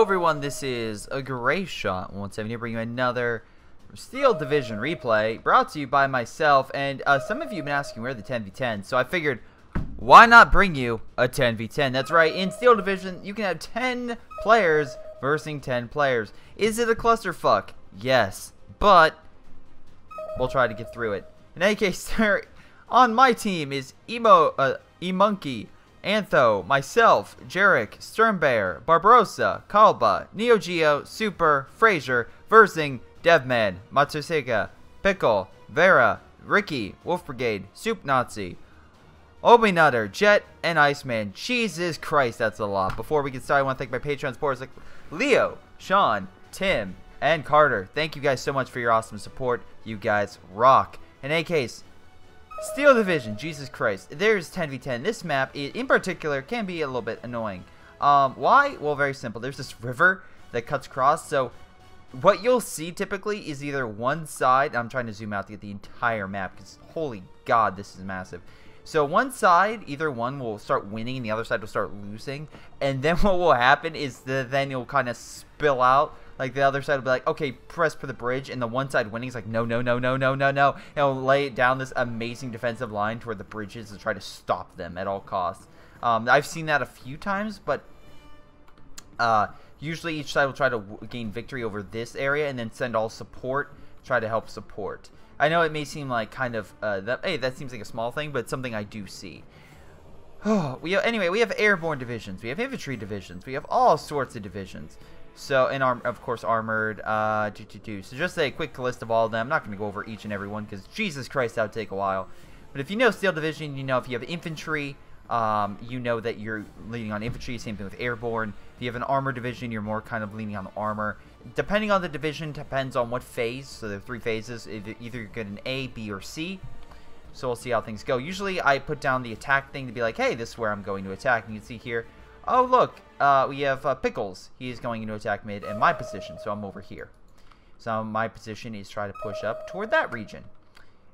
everyone, this is a Greyshot 170 bringing you another Steel Division replay brought to you by myself. And some of you have been asking where the 10v10, so I figured why not bring you a 10v10. That's right, in Steel Division you can have 10 players versus 10 players. Is it a clusterfuck? Yes, but we'll try to get through it. In any case, on my team is E-Monkey, Antho, myself, Jarek, Sternbear, Barbarossa, Kalba, Neo Geo, Super, Fraser, Versing, Devman, Matsusega, Pickle, Vera, Ricky, Wolf Brigade, Soup Nazi, Obi Nutter, Jet, and Iceman. Jesus Christ, that's a lot. Before we get started, I want to thank my Patreon supporters like Leo, Sean, Tim, and Carter. Thank you guys so much for your awesome support. You guys rock. In any case, Steel Division, Jesus Christ. There's 10v10. This map, in particular, can be a little bit annoying. Why? Well, very simple. There's this river that cuts across, so what you'll see typically is either one side. I'm trying to zoom out to get the entire map, because holy god, this is massive. So one side, either one will start winning and the other side will start losing, and then what will happen is then you'll kind of spill out. Like, the other side will be like, okay, press for the bridge, and the one side winning is like, no, no, no, no, no, no, no. And it'll lay down this amazing defensive line toward the bridges to try to stop them at all costs. I've seen that a few times, but usually each side will try to gain victory over this area and then send all support, try to help support. I know it may seem like kind of, hey, that seems like a small thing, but it's something I do see. Anyway, we have airborne divisions, we have infantry divisions, we have all sorts of divisions. So, and of course, armored, So just a quick list of all of them. I'm not going to go over each and every one because, Jesus Christ, that would take a while. But if you know Steel Division, you know if you have infantry, you know that you're leaning on infantry. Same thing with airborne. If you have an armor division, you're more kind of leaning on the armor. Depending on the division, depends on what phase. So there are 3 phases. Either you get an A, B, or C. So we'll see how things go. Usually, I put down the attack thing to be like, hey, this is where I'm going to attack. And you can see here, oh, look, we have Pickles. He is going into attack mid in my position, so I'm over here. So my position is try to push up toward that region.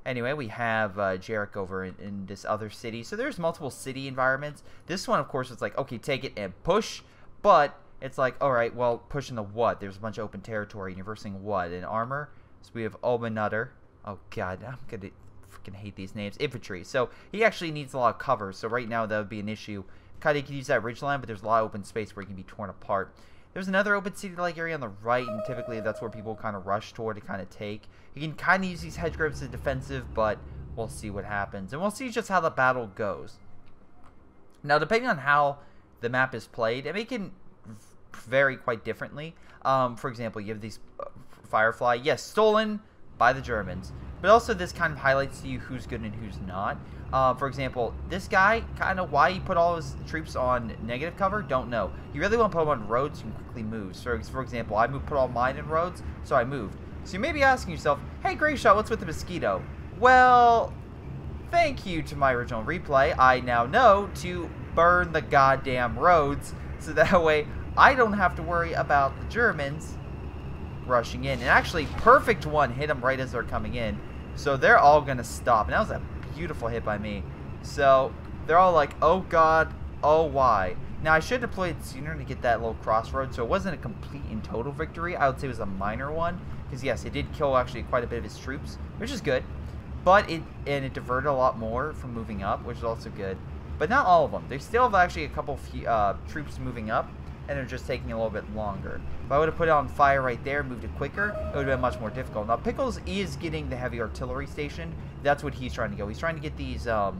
Anyway, we have Jarek over in this other city. So there's multiple city environments. This one, of course, is like, okay, take it and push. But it's like, all right, well, push into what? There's a bunch of open territory. And you're versing what? In armor? So we have Obenutter. Oh, God, I'm going to freaking hate these names. Infantry. So he actually needs a lot of cover. So right now, that would be an issue. Kind of, you can use that ridge line, but there's a lot of open space where it can be torn apart. There's another open city-like area on the right, and typically that's where people kind of rush toward to kind of take. You can kind of use these hedge grips as defensive, but we'll see what happens. And we'll see just how the battle goes. Now, depending on how the map is played, it can vary quite differently. For example, you have these Firefly. Yes, stolen by the Germans. But also this kind of highlights to you who's good and who's not. For example, this guy, kind of why he put all his troops on negative cover, don't know. You really want to put them on roads so you can quickly move. So, for example, I put all mine in roads, so I moved. So you may be asking yourself, hey, Greyshot, what's with the mosquito? Well, thank you to my original replay. I now know to burn the goddamn roads, so that way I don't have to worry about the Germans rushing in. And actually, perfect one hit them right as they're coming in. So they're all going to stop. And that was a beautiful hit by me. So they're all like, oh god, oh why. Now I should have deployed sooner to get that little crossroad, so it wasn't a complete and total victory. I would say it was a minor one, because yes, it did kill actually quite a bit of his troops, which is good. But it diverted a lot more from moving up, which is also good. But not all of them. They still have actually a couple troops moving up, and they're just taking a little bit longer. If I would have put it on fire right there, moved it quicker, it would have been much more difficult. Now, Pickles is getting the heavy artillery station. That's what he's trying to go. He's trying to get these, the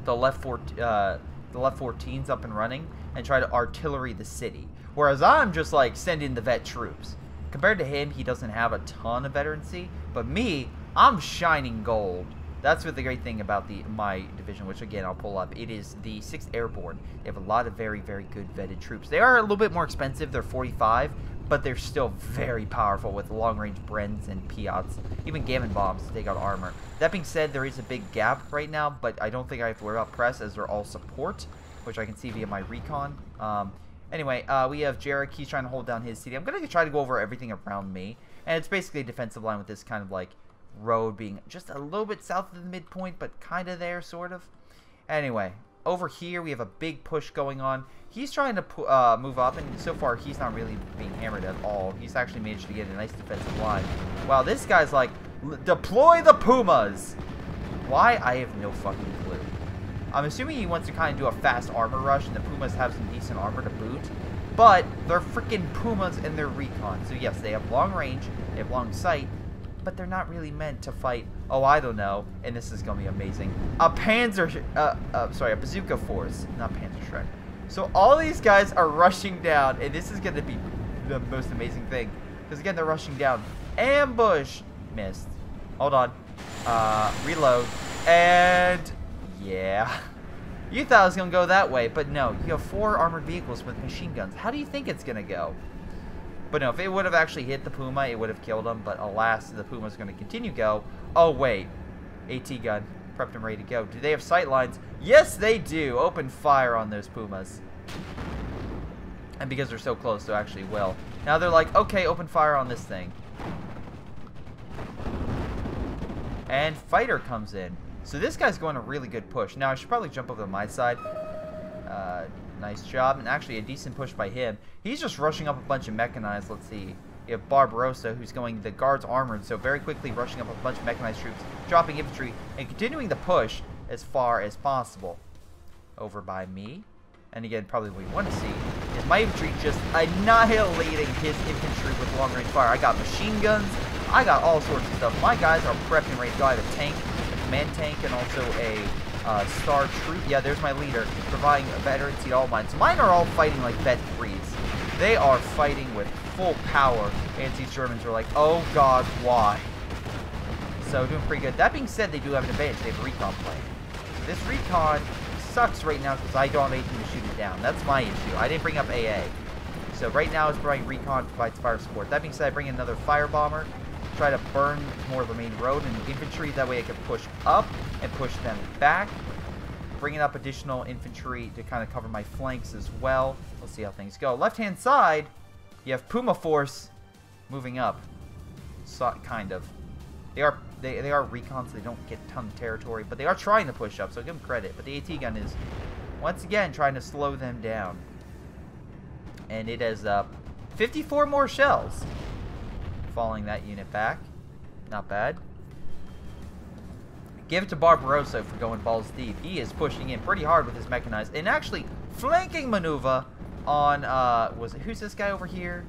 left 14s up and running and try to artillery the city. Whereas I'm just, like, sending the vet troops. Compared to him, he doesn't have a ton of veterancy. But me, I'm shining gold. That's what the great thing about my division, which again I'll pull up. It is the 6th Airborne. They have a lot of very, very good vetted troops. They are a little bit more expensive. They're 45, but they're still very powerful with long-range Brens and Piats, even Gammon bombs to take out armor. That being said, there is a big gap right now, but I don't think I have to worry about press as they're all support, which I can see via my recon. Anyway, we have Jarek. He's trying to hold down his city. I'm going to try to go over everything around me, and it's basically a defensive line with this kind of like road being just a little bit south of the midpoint, but kind of there, sort of. Anyway, over here, we have a big push going on. He's trying to move up, and so far, he's not really being hammered at all. He's actually managed to get a nice defensive line. Wow, this guy's like, deploy the Pumas! Why? I have no fucking clue. I'm assuming he wants to kind of do a fast armor rush, and the Pumas have some decent armor to boot. But they're freaking Pumas and they're recon. So yes, they have long range, they have long sight, but they're not really meant to fight, oh, I don't know, and this is going to be amazing, a bazooka force, not Panzer Strike. So all these guys are rushing down, and this is going to be the most amazing thing. Because again, they're rushing down. Ambush! Missed. Hold on. Reload. And yeah. You thought it was going to go that way, but no. You have 4 armored vehicles with machine guns. How do you think it's going to go? But no, if it would have actually hit the Puma, it would have killed him. But alas, the Puma's going to continue go. Oh, wait. AT gun. Prepped and ready to go. Do they have sight lines? Yes, they do. Open fire on those Pumas. And because they're so close, they actually will. Now they're like, okay, open fire on this thing. And fighter comes in. So this guy's going a really good push. Now I should probably jump over to my side. Nice job. And actually a decent push by him. He's just rushing up a bunch of mechanized. Let's see. You have Barbarossa, who's going the guards armored. So very quickly rushing up a bunch of mechanized troops. Dropping infantry. And continuing the push as far as possible. Over by me. And again, probably what you want to see is my infantry just annihilating his infantry with long range fire. I got machine guns. I got all sorts of stuff. My guys are prepped and ready to go. I have a tank, a command tank, and also a star troop. Yeah, there's my leader, providing a veteran seat all mine. So mine are all fighting like vet 3s. They are fighting with full power. And these Germans are like, oh god, why? So doing pretty good. That being said, they do have an advantage. They have a recon plane. So this recon sucks right now because I don't have anything to shoot it down. That's my issue. I didn't bring up AA. So right now it's providing recon, provides fire support. That being said, I bring in another fire bomber. Try to burn more of the main road and infantry. That way I can push up and push them back. Bringing up additional infantry to kind of cover my flanks as well. Let's see how things go. Left-hand side, you have Puma Force moving up. So, kind of. They are recon, so they don't get a ton of territory, but they are trying to push up, so give them credit. But the AT gun is, once again, trying to slow them down. And it has 54 more shells. Falling that unit back. Not bad. Give it to Barbarossa for going balls deep. He is pushing in pretty hard with his mechanized. And actually, flanking maneuver on, who's this guy over here?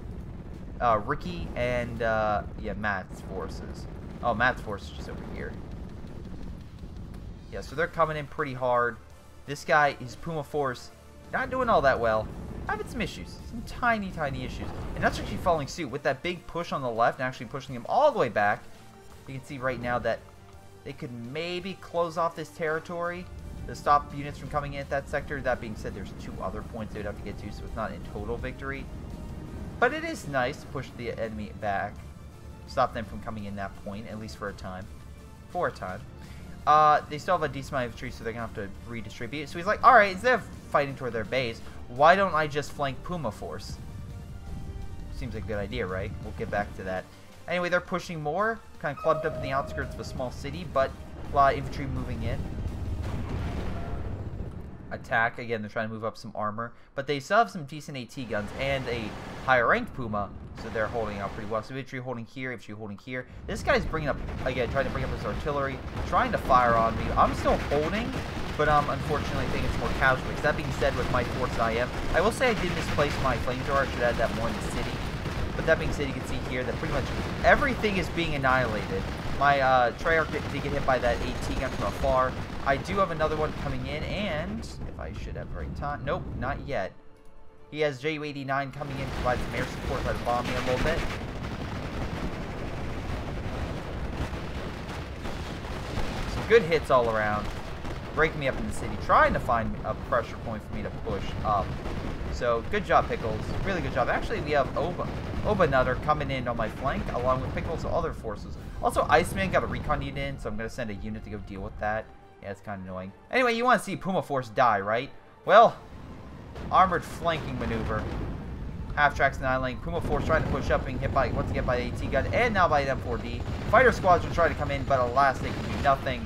Ricky and, yeah, Matt's forces. Oh, Matt's force is just over here. Yeah, so they're coming in pretty hard. This guy, his Puma force, not doing all that well. Having some issues. Some tiny, tiny issues. And that's actually following suit with that big push on the left and actually pushing him all the way back. You can see right now that they could maybe close off this territory to stop units from coming in at that sector. That being said, there's 2 other points they would have to get to, so it's not in total victory. But it is nice to push the enemy back. Stop them from coming in that point, at least for a time. For a time. They still have a decent amount of infantry, so they're going to have to redistribute. So he's like, alright, instead of fighting toward their base, why don't I just flank Puma Force? Seems like a good idea, right? We'll get back to that. Anyway, they're pushing more. Kind of clubbed up in the outskirts of a small city, but a lot of infantry moving in. Attack. Again, they're trying to move up some armor. But they still have some decent AT guns and a higher ranked Puma, so they're holding out pretty well. So infantry holding here, infantry holding here. This guy's bringing up, again, trying to bring up his artillery, trying to fire on me. I'm still holding, but unfortunately I think it's more casualties. That being said, with my force I will say I did misplace my flamethrower. I should add that more in the city. But that being said, you can see here that pretty much everything is being annihilated. My Treyarch did get hit by that AT gun from afar. I do have another one coming in, and if I should have the right time. Nope, not yet. He has Ju-89 coming in to provide some air support, try to bomb me a little bit. Some good hits all around. Breaking me up in the city, trying to find a pressure point for me to push up. So, good job, Pickles. Really good job. Actually, we have Oba Nutter coming in on my flank, along with Pickles' other forces. Also, Iceman got a recon unit in, so I'm going to send a unit to go deal with that. Yeah, it's kind of annoying. Anyway, you want to see Puma Force die, right? Well, armored flanking maneuver. Half tracks annihilating. Puma Force trying to push up, being hit by, once again by the AT gun, and now by an M4D. Fighter squads are trying to come in, but alas, they can do nothing.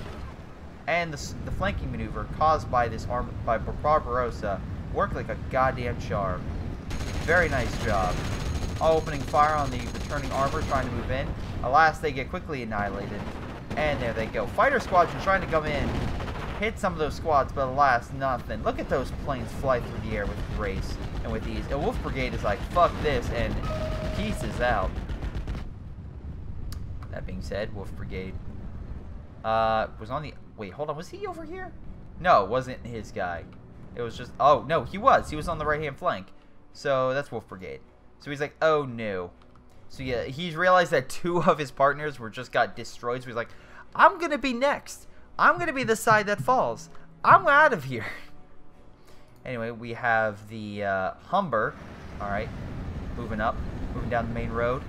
And the flanking maneuver caused by this by Barbarossa worked like a goddamn charm. Very nice job. Opening fire on the returning armor trying to move in. Alas, they get quickly annihilated. And there they go. Fighter squadron trying to come in. Hit some of those squads, but alas, nothing. Look at those planes fly through the air with grace and with ease. And Wolf Brigade is like, fuck this, and pieces out. That being said, Wolf Brigade was on the... Wait, hold on. Was he over here? No, it wasn't his guy. It was just... Oh, no, he was. He was on the right-hand flank. So that's Wolf Brigade. So he's like, oh, no. So yeah, he's realized that 2 of his partners were just got destroyed. So he's like, I'm going to be next. I'm going to be the side that falls. I'm out of here. Anyway, we have the Humber. All right. Moving up. Moving down the main road.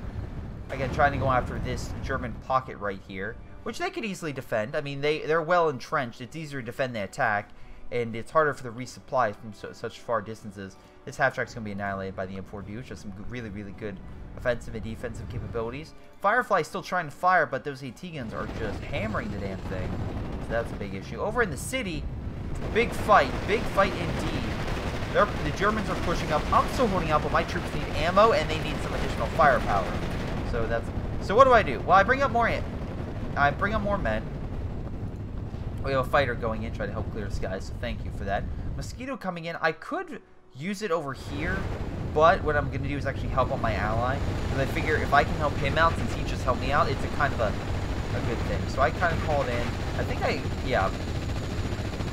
Again, trying to go after this German pocket right here, which they could easily defend. I mean, they're well entrenched. It's easier to defend the attack, and it's harder for the resupply from such far distances. This half-track's going to be annihilated by the M4B, which has some really, really good offensive and defensive capabilities. Firefly's still trying to fire, but those AT guns are just hammering the damn thing. So that's a big issue. Over in the city, big fight indeed. The Germans are pushing up. I'm still holding out, but my troops need ammo, and they need some additional firepower. So what do? Well, I bring up more men. We have a fighter going in, trying to help clear skies, so thank you for that. Mosquito coming in. I could use it over here, but what I'm going to do is actually help on my ally, because I figure if I can help him out, since he just helped me out, it's a kind of a good thing. So I kind of call it in. I think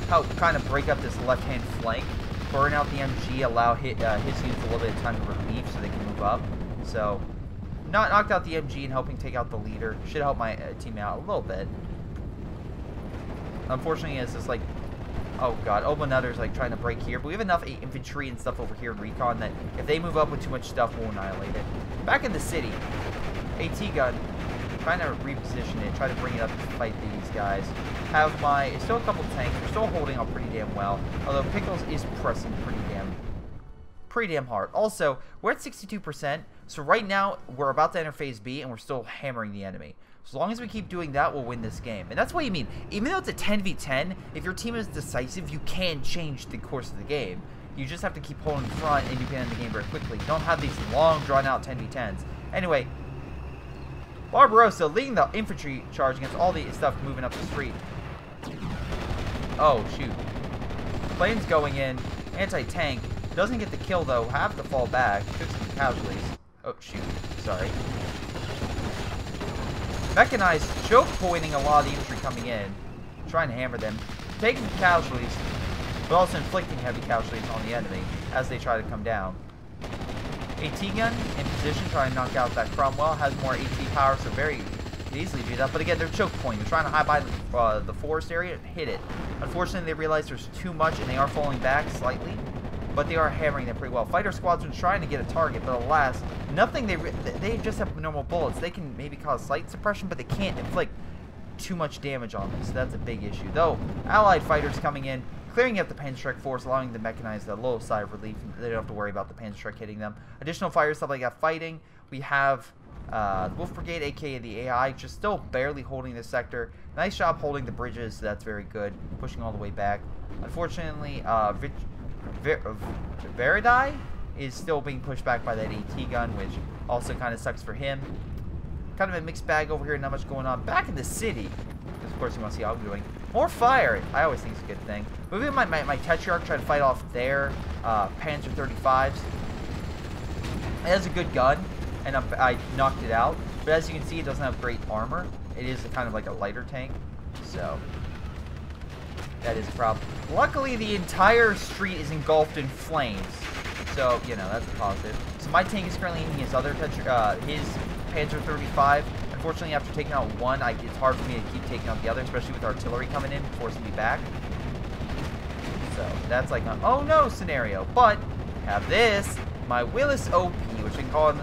help kind of break up this left-hand flank, burn out the MG, allow his units a little bit of time to relieve so they can move up. So, knocked out the MG and helping take out the leader. Should help my team out a little bit. Unfortunately, it's just like, oh god, Obanutter's like trying to break here, but we have enough infantry and stuff over here in recon that if they move up with too much stuff, we'll annihilate it. Back in the city, AT gun, trying to reposition it, try to bring it up to fight these guys. Have still a couple tanks, we're still holding up pretty damn well, although Pickles is pressing pretty damn hard. Also, we're at 62%, so right now we're about to enter phase B and we're still hammering the enemy. So as long as we keep doing that, we'll win this game. And that's what you mean. Even though it's a 10v10, if your team is decisive, you can change the course of the game. You just have to keep holding front and you can end the game very quickly. You don't have these long, drawn-out 10v10s. Anyway, Barbarossa leading the infantry charge against all the stuff moving up the street. Oh, shoot. Planes going in. Anti-tank. Doesn't get the kill, though. Have to fall back. Took some casualties. Oh, shoot. Sorry. Mechanized choke pointing a lot of the infantry coming in. Trying to hammer them. Taking casualties, but also inflicting heavy casualties on the enemy as they try to come down. AT gun in position, trying to knock out that Cromwell. Has more AT power, so very easily do that. But again, they're choke pointing. They're trying to hide by the forest area and hit it. Unfortunately, they realize there's too much and they are falling back slightly. But they are hammering them pretty well. Fighter squadron's trying to get a target, but alas, nothing. They just have normal bullets. They can maybe cause slight suppression, but they can't inflict too much damage on them. So that's a big issue. Though, Allied fighters coming in, clearing up the Panzerstrike force, allowing them to mechanize a little sigh of relief. They don't have to worry about the Panzerstrike hitting them. Additional fighters, stuff like that, fighting. We have Wolf Brigade, aka the AI, just still barely holding this sector. Nice job holding the bridges. So that's very good. Pushing all the way back. Unfortunately, Veridai is still being pushed back by that AT gun, which also kind of sucks for him. Kind of a mixed bag over here, not much going on. Back in the city, because of course you want to see how I'm doing. More fire, I always think it's a good thing. Moving my Tetrarch, trying to fight off their Panzer 35s. It has a good gun, and I knocked it out. But as you can see, it doesn't have great armor. It is kind of like a lighter tank, so that is a problem. Luckily, the entire street is engulfed in flames, so you know that's a positive. So my tank is currently aiming his his Panzer 35. Unfortunately, after taking out one, it's hard for me to keep taking out the other, especially with artillery coming in, forcing me back. So that's like an oh no scenario. But have this, my Willis OP, which can call in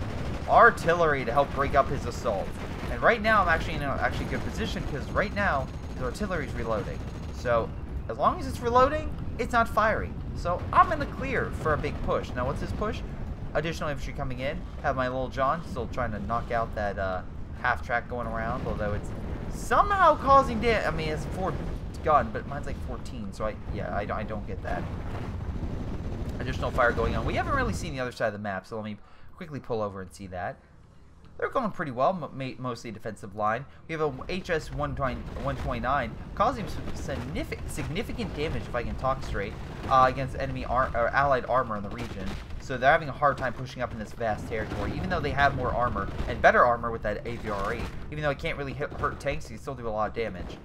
artillery to help break up his assault. And right now, I'm actually in a good position because right now the artillery is reloading. So as long as it's reloading, it's not firing. So I'm in the clear for a big push. Now what's this push? Additional infantry coming in. Have my little John still trying to knock out that half track going around, although it's somehow causing damage. I mean, it's gun, but mine's like 14, so I don't get that. Additional fire going on. We haven't really seen the other side of the map, so let me quickly pull over and see that. They're going pretty well, mostly defensive line. We have a HS 129 causing significant damage, if I can talk straight, against enemy or allied armor in the region. So they're having a hard time pushing up in this vast territory, even though they have more armor and better armor with that AVRE. Even though it can't really hurt tanks, he still do a lot of damage.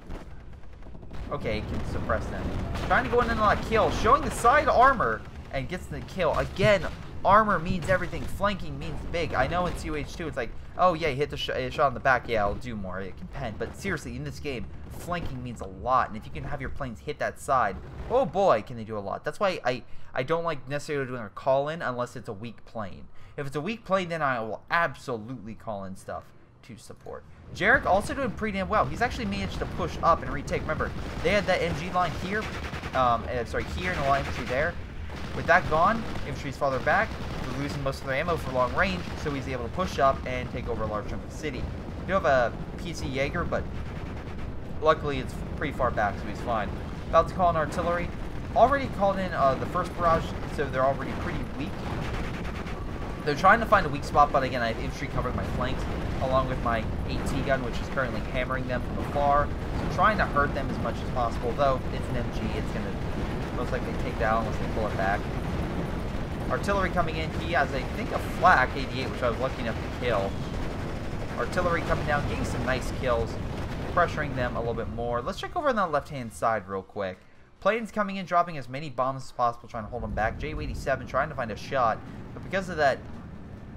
Okay, it can suppress them. Trying to go in and on a kill, showing the side armor, and gets the kill. Again, armor means everything. Flanking means big. I know in COH2 it's like, oh yeah, you hit the shot in the back, yeah, I'll do more. It can pen. But seriously, in this game, flanking means a lot. And if you can have your planes hit that side, oh boy, can they do a lot. That's why I don't like necessarily doing a call-in unless it's a weak plane. If it's a weak plane, then I will absolutely call in stuff to support. Jarek also doing pretty damn well. He's actually managed to push up and retake. Remember, they had that MG line here, here and a line infantry there. With that gone, infantry's farther back. They're losing most of their ammo for long range, so he's able to push up and take over a large chunk of the city. We do have a PC Jaeger, but luckily it's pretty far back, so he's fine. About to call in artillery. Already called in the first barrage, so they're already pretty weak. They're trying to find a weak spot, but again, I have infantry covering my flanks, along with my AT gun, which is currently hammering them from afar. So trying to hurt them as much as possible, though it's an MG, it's going to most likely take down unless they pull it back. Artillery coming in. He has, I think, a flak 88, which I was lucky enough to kill. Artillery coming down, getting some nice kills, pressuring them a little bit more. Let's check over on the left-hand side real quick. Planes coming in, dropping as many bombs as possible, trying to hold them back. Ju-87 trying to find a shot, but because of that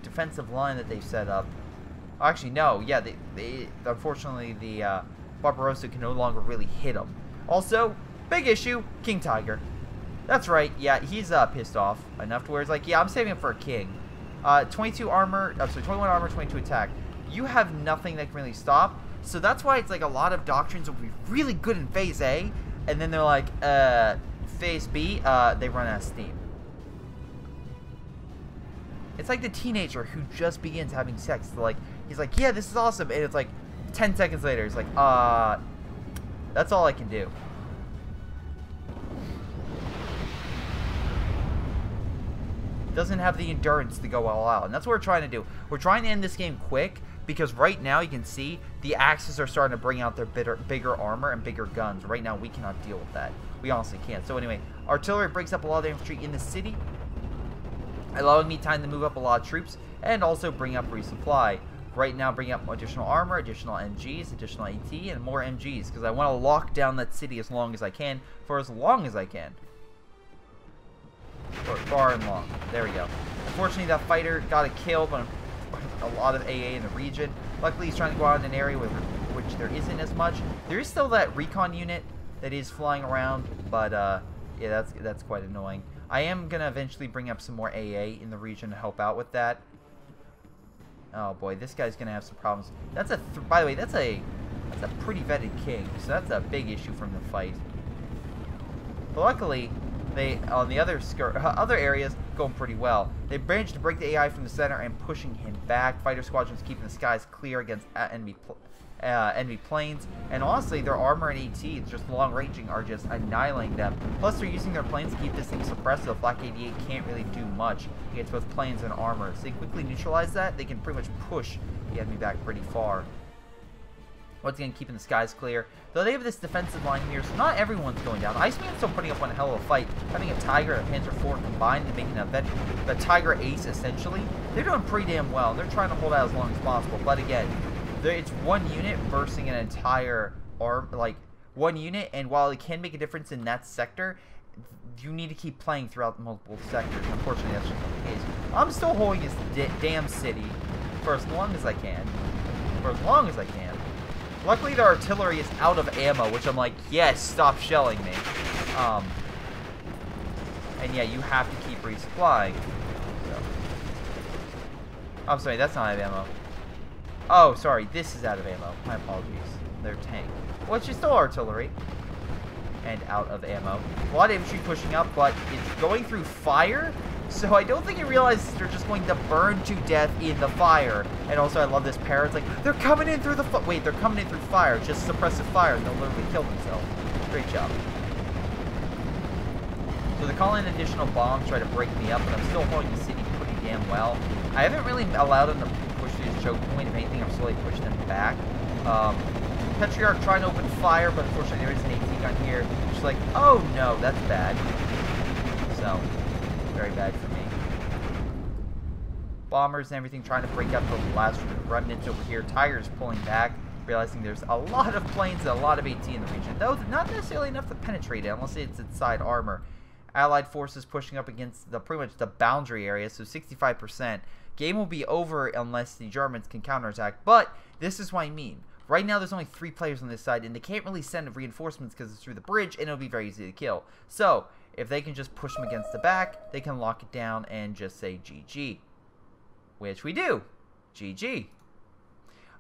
defensive line that they've set up, actually no, yeah, they unfortunately the Barbarossa can no longer really hit them. Also, big issue, King Tiger. That's right, yeah, he's pissed off enough to where he's like, yeah, I'm saving him for a king. 22 armor, sorry, 21 armor, 22 attack. You have nothing that can really stop, so that's why it's like a lot of doctrines will be really good in Phase A, and then they're like, Phase B, they run out of steam. It's like the teenager who just begins having sex. Like, he's like, yeah, this is awesome, and it's like 10 seconds later, he's like, that's all I can do. Doesn't have the endurance to go all out, and that's what we're trying to do. We're trying to end this game quick, because right now you can see the Axis are starting to bring out their bigger armor and bigger guns. Right now we cannot deal with that. We honestly can't. So anyway, artillery breaks up a lot of the infantry in the city, allowing me time to move up a lot of troops and also bring up resupply. Right now bring up additional armor, additional MGs, additional AT, and more MGs, because I want to lock down that city as long as I can, for as long as I can. Or far and long. There we go. Unfortunately, that fighter got a kill, but a lot of AA in the region. Luckily, he's trying to go out in an area with which there isn't as much. There is still that recon unit that is flying around, but yeah, that's quite annoying. I am gonna eventually bring up some more AA in the region to help out with that. Oh boy, this guy's gonna have some problems. That's by the way, that's a pretty vetted king, so that's a big issue from the fight. But luckily, they on the other areas going pretty well. They managed to break the AI from the center and pushing him back. Fighter squadrons keeping the skies clear against enemy planes, and honestly, their armor and AT, just long ranging, are just annihilating them. Plus, they're using their planes to keep this thing suppressed, so Flak 88 can't really do much against both planes and armor. So they quickly neutralize that. They can pretty much push the enemy back pretty far. Once again, keeping the skies clear. Though they have this defensive line here, so not everyone's going down. Iceman's still putting up one hell of a fight. Having a Tiger and a Panzer IV combined and making a Tiger ace, essentially. They're doing pretty damn well. They're trying to hold out as long as possible. But again, it's one unit versus an entire one unit, and while it can make a difference in that sector, you need to keep playing throughout multiple sectors. Unfortunately, that's just not the case. I'm still holding this damn city for as long as I can. For as long as I can. Luckily, the artillery is out of ammo, which I'm like, yes, stop shelling me. And yeah, you have to keep resupplying. So. I'm sorry, that's not out of ammo. Oh, sorry, this is out of ammo. My apologies. Their tank. Well, it's still artillery. And out of ammo. A lot of infantry pushing up, but it's going through fire So I don't think he realizes they're just going to burn to death in the fire. And also I love this parrot. It's like, they're coming in through the wait, they're coming in through fire. Just suppressive fire and they'll literally kill themselves. Great job. So they're calling additional bombs, try to break me up, but I'm still holding the city pretty damn well. I haven't really allowed them to push through this choke point. If anything, I'm slowly pushing them back. Petriarch trying to open fire, but unfortunately there is an AT gun here. She's like, oh no, that's bad. So, very bad for me. Bombers and everything trying to break up the last remnants over here. Tigers pulling back, realizing there's a lot of planes and a lot of AT in the region. Though, not necessarily enough to penetrate it, unless it's inside armor. Allied forces pushing up against pretty much the boundary area, so 65%. Game will be over unless the Germans can counterattack, but this is what I mean. Right now, there's only 3 players on this side, and they can't really send reinforcements because it's through the bridge, and it'll be very easy to kill. So, if they can just push them against the back, they can lock it down and just say GG. Which we do. GG.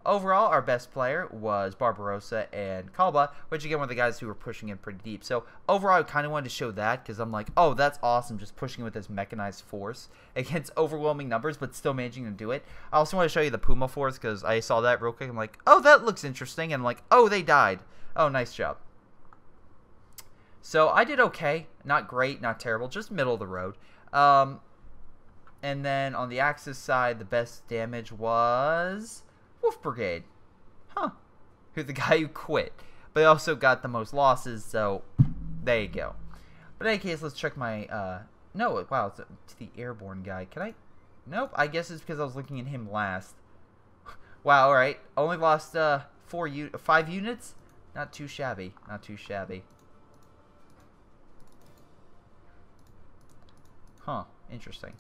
Overall, our best player was Barbarossa and Kalba, which again were the guys who were pushing in pretty deep. So overall, I kind of wanted to show that because I'm like, oh, that's awesome, just pushing with this mechanized force against overwhelming numbers, but still managing to do it. I also want to show you the Puma force because I saw that real quick. I'm like, oh, that looks interesting. And I'm like, oh, they died. Oh, nice job. So I did okay. Not great, not terrible, just middle of the road. And then on the Axis side, the best damage was Wolf Brigade. Huh. Who's the guy who quit. But he also got the most losses, so there you go. But in any case, let's check my, no, wow, it's the airborne guy. Can I? Nope, I guess it's because I was looking at him last. Wow, alright. Only lost, 5 units? Not too shabby. Not too shabby. Huh, interesting.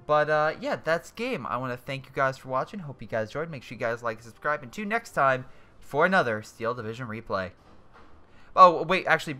But, yeah, that's game. I want to thank you guys for watching. Hope you guys enjoyed. Make sure you guys like and subscribe. And tune next time for another Steel Division replay. Oh, wait, actually,